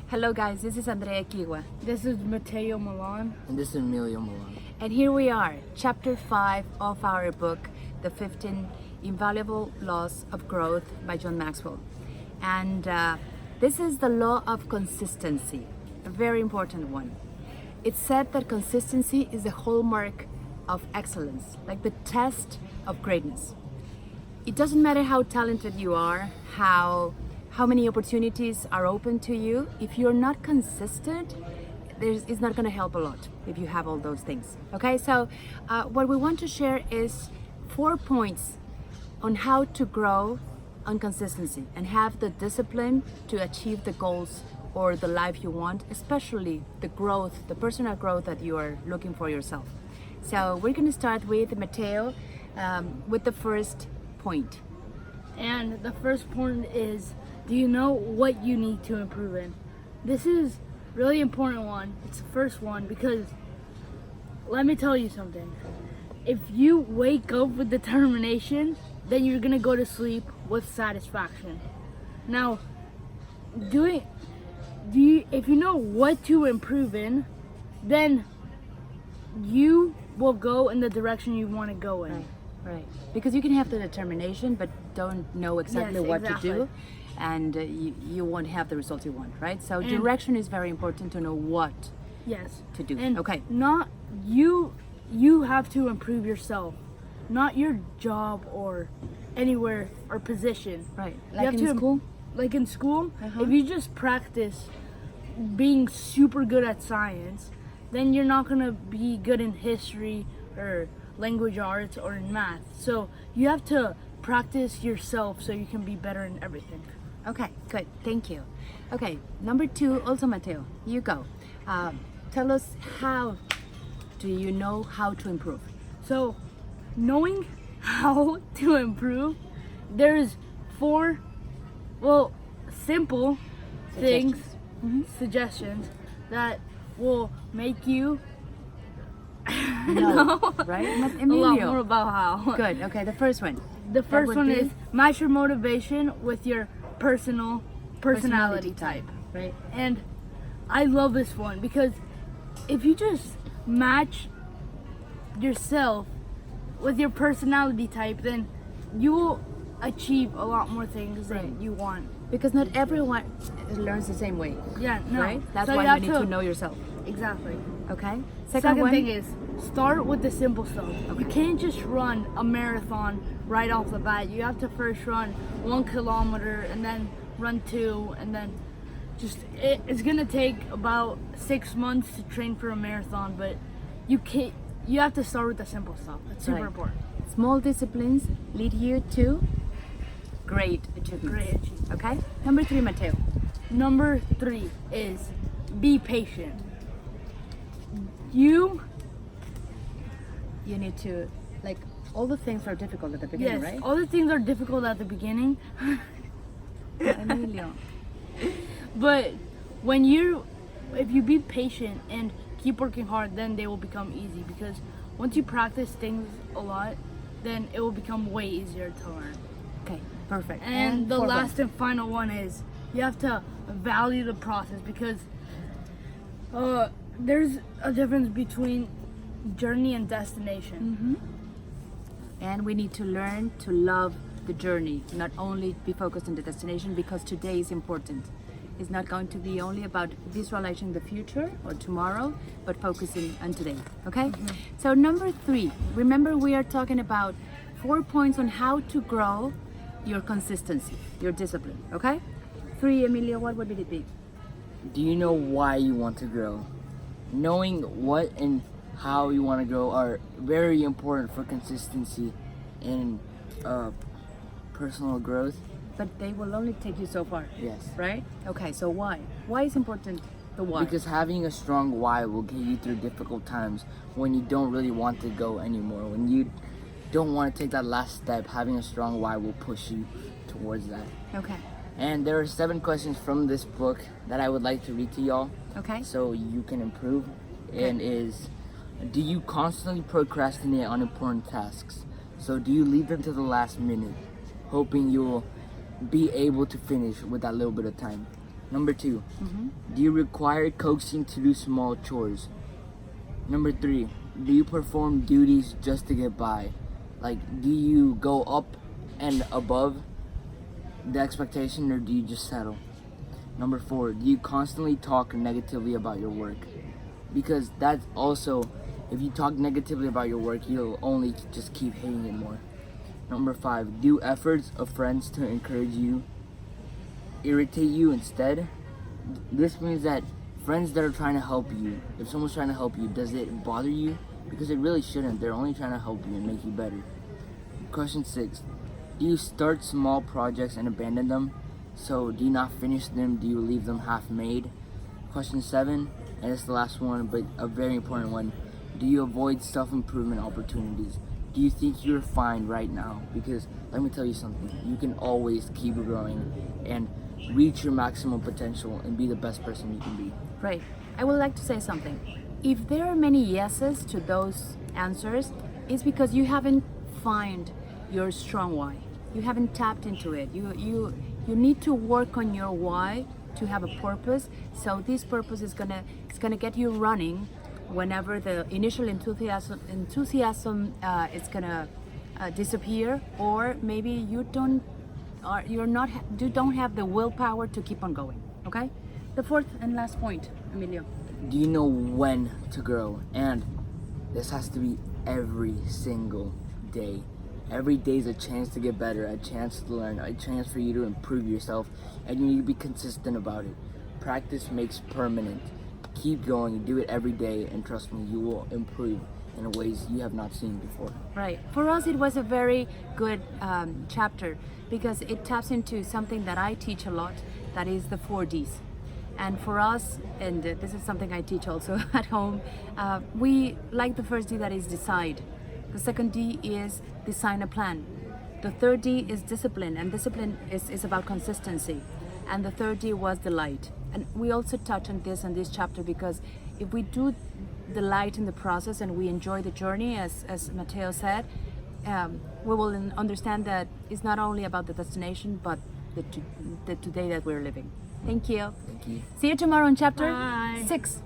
Hello guys, this is Andrea Kiwa. This is Mateo Milan. And this is Emilio Milan. And here we are, chapter 5 of our book, The 15 Invaluable Laws of Growth by John Maxwell. And this is the law of consistency, a very important one. It's said that consistency is the hallmark of excellence, like the test of greatness. It doesn't matter how talented you are, how many opportunities are open to you. If you're not consistent, it's not going to help a lot if you have all those things. Okay, so what we want to share is 4 points on how to grow on consistency and have the discipline to achieve the goals or the life you want, especially the growth, the personal growth that you are looking for yourself. So we're going to start with Mateo with the first point. And the first point is, do you know what you need to improve in? This is really important one. It's the first one because let me tell you something. If you wake up with determination, then you're gonna go to sleep with satisfaction. Now, if you know what to improve in, then you will go in the direction you want to go in. Right. Because you can have the determination, but don't know exactly what to do, and you won't have the results you want, right? So direction is very important to know what to do. And okay. Not you have to improve yourself, not your job or anywhere or position. Right. Like in school? Like in school, if you just practice being super good at science, then you're not gonna be good in history or language arts or in math. So you have to practice yourself so you can be better in everything. Okay, good. Thank you. Okay, number 2, also Mateo, you go. Tell us, how do you know how to improve? So knowing how to improve, there's 4 simple things, suggestions that will make you No, right? Not Emilio. A lot more about how. Good. Okay, the first one. The first one is match your motivation with your personality type. Right. And I love this one because if you just match yourself with your personality type, then you will achieve a lot more things than you want. Because not everyone learns the same way. Yeah, no. Right? That's So why you need to know yourself. Exactly. Okay. Second one thing is start with the simple stuff. Okay. You can't just run a marathon right off the bat. You have to first run 1 kilometer and then run 2, and then it's gonna take about 6 months to train for a marathon, but you have to start with the simple stuff. It's super important. Small disciplines lead you to great achievements. Okay. Number 3, Mateo. Number 3 is be patient. You need to, like, all the things are difficult at the beginning, right? All the things are difficult at the beginning. Emilio. But if you be patient and keep working hard, then they will become easy, because once you practice things a lot, then it will become way easier to learn. Okay, perfect. And the last and final one is you have to value the process, because there's a difference between journey and destination. And we need to learn to love the journey, not only be focused on the destination, because today is important. It's not going to be only about visualizing the future or tomorrow, but focusing on today. Okay? So number 3, remember we are talking about 4 points on how to grow your consistency, your discipline. Okay? 3, Emilio, what would it be? Do you know why you want to grow? Knowing what and how you want to grow are very important for consistency and personal growth. But they will only take you so far. Yes. Right? Okay, so why? Why is important, the why? Because having a strong why will get you through difficult times when you don't really want to go anymore. When you don't want to take that last step, having a strong why will push you towards that. Okay. And there are 7 questions from this book that I would like to read to y'all. Okay. So you can improve. And is, do you constantly procrastinate on important tasks? So do you leave them to the last minute, hoping you will be able to finish with that little bit of time? Number 2, do you require coaxing to do small chores? Number 3, do you perform duties just to get by? Like, do you go up and above the expectation, or do you just settle? Number 4, do you constantly talk negatively about your work? Because that's also, if you talk negatively about your work, you'll only just keep hating it more. Number 5, do efforts of friends to encourage you irritate you instead? This means that friends that are trying to help you, if someone's trying to help you, does it bother you? Because it really shouldn't. They're only trying to help you and make you better. Question 6, do you start small projects and abandon them? So do you not finish them? Do you leave them half made? Question 7, and it's the last one, but a very important one. Do you avoid self-improvement opportunities? Do you think you're fine right now? Because let me tell you something, you can always keep growing and reach your maximum potential and be the best person you can be. Right. I would like to say something. If there are many yeses to those answers, it's because you haven't found your strong why. You haven't tapped into it. You need to work on your why to have a purpose. So this purpose is gonna get you running whenever the initial enthusiasm is gonna disappear, or maybe you don't have the willpower to keep on going. Okay. The fourth and last point, Emilio. Do you know when to grow? And this has to be every single day. Every day is a chance to get better, a chance to learn, a chance for you to improve yourself, and you need to be consistent about it. Practice makes permanent. Keep going, do it every day, and trust me, you will improve in ways you have not seen before. Right. For us, it was a very good chapter because it taps into something that I teach a lot, that is the 4Ds. And for us, and this is something I teach also at home, we like the first D, that is decide. The second D is design a plan. The third D is discipline, and discipline is about consistency. And the third D was delight. And we also touch on this in this chapter because if we do delight in the process and we enjoy the journey, as Matteo said, we will understand that it's not only about the destination, but the today that we're living. Thank you. Thank you. See you tomorrow in chapter Bye. 6.